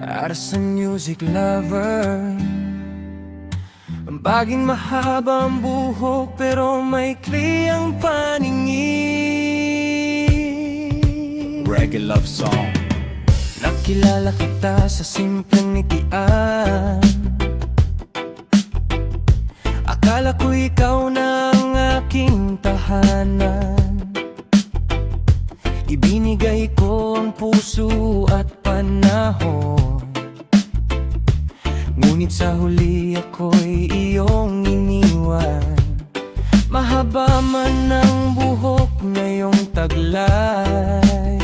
Arsan music lover. Ang baging mahaba ang buhok pero maikli ang paningin. Reggae love song. Nakilala kita sa simpleng ngitian. Akala ko ikaw na ang aking tahanan. Ibinigay ko ang puso at panahon, ngunit sa huli ako'y iyong iniwan. Mahaba man ang buhok ngayong taglay,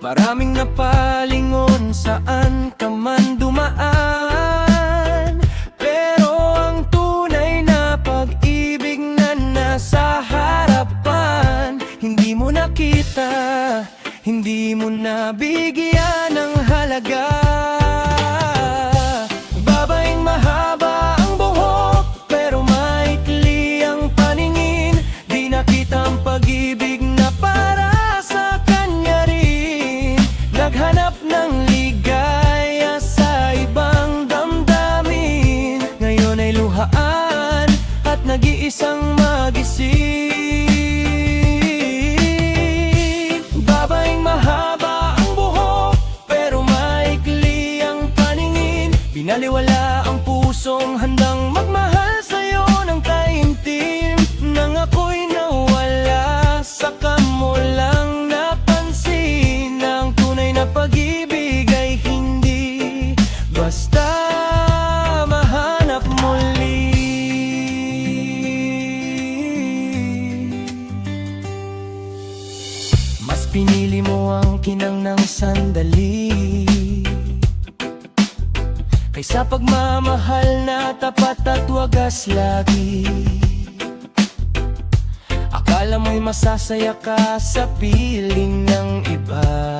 maraming napalingon saan ka man dumaan. Pero ang tunay na pag-ibig na nasa harapan, hindi mo nakita, hindi mo nabigyan ng halaga. Babaeng mahaba ang buhok pero maikli ang paningin. Di nakita ang pag-ibig na para sa kanya rin. Naghanap ng ligaya sa ibang damdamin. Ngayon ay luhaan at nag-iisang mag-isip. Babaeng mahaba ang buhok pero maikli ang paningin. Binaliwala ang pusong handang magmahal sa'yo ng taimtim. Nang ako'y nawala, saka mo lang napansin na ang tunay na pag-ibig ay hindi basta mahanap muli. Mas pinili mo ang kinang ng sandali kaysa pagmamahal na tapat at wagas lagi. Akala mo'y masasaya ka sa piling ng iba,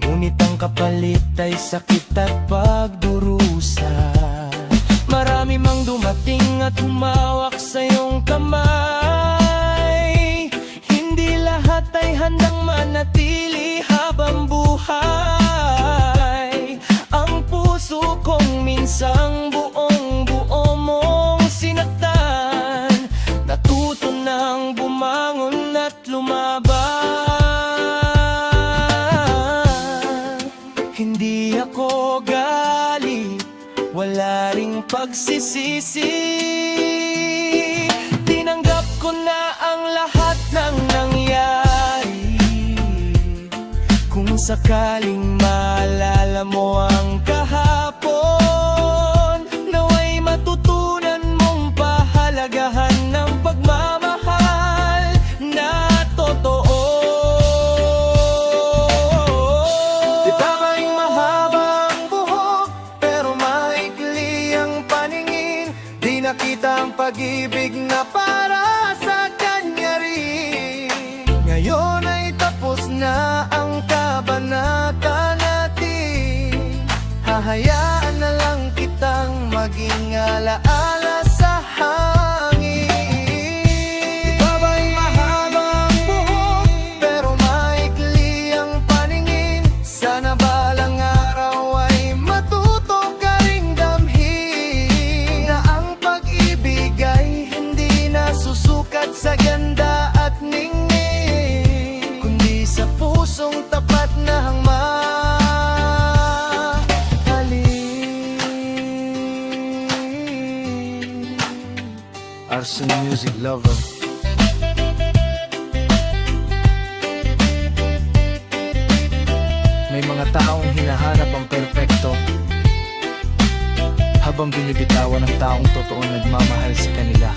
ngunit ang kapalit ay sakit at pagdurusa. Marami mang dumating at humawak sa iyong kamay. Hindi lahat ay handang manatili habang buhay. Ang puso kong minsang buong-buo mong sinaktan, natuto nang bumangon at lumaban. Hindi ako galit, wala ring pagsisisi. Tinanggap ko na ang lahat ng nangyari. Kung sakaling maalala mo ang kahapon, naway matutunan mong pahalagahan ng pagmamahal na totoo. Di babaeng mahaba ang buhok pero maikli ang paningin. Di nakita ang pag-ibig na para sa kanya rin. Ngayon ay tapos na ang kabanata natin. Hahayaan na lang kitang maging alaala sa hangin. Di babaeng mahaba ang buhok pero maikli ang paningin. Sana balang araw ay matuto ka ring damhin na ang pag-ibig ay hindi nasusukat sa ganda at ningning, kundi sa pusong tapat na hangmahalin. Arsan music lover. May mga taong hinahanap ang perpekto habang binibitawan ng taong totoong nagmamahal sa kanila.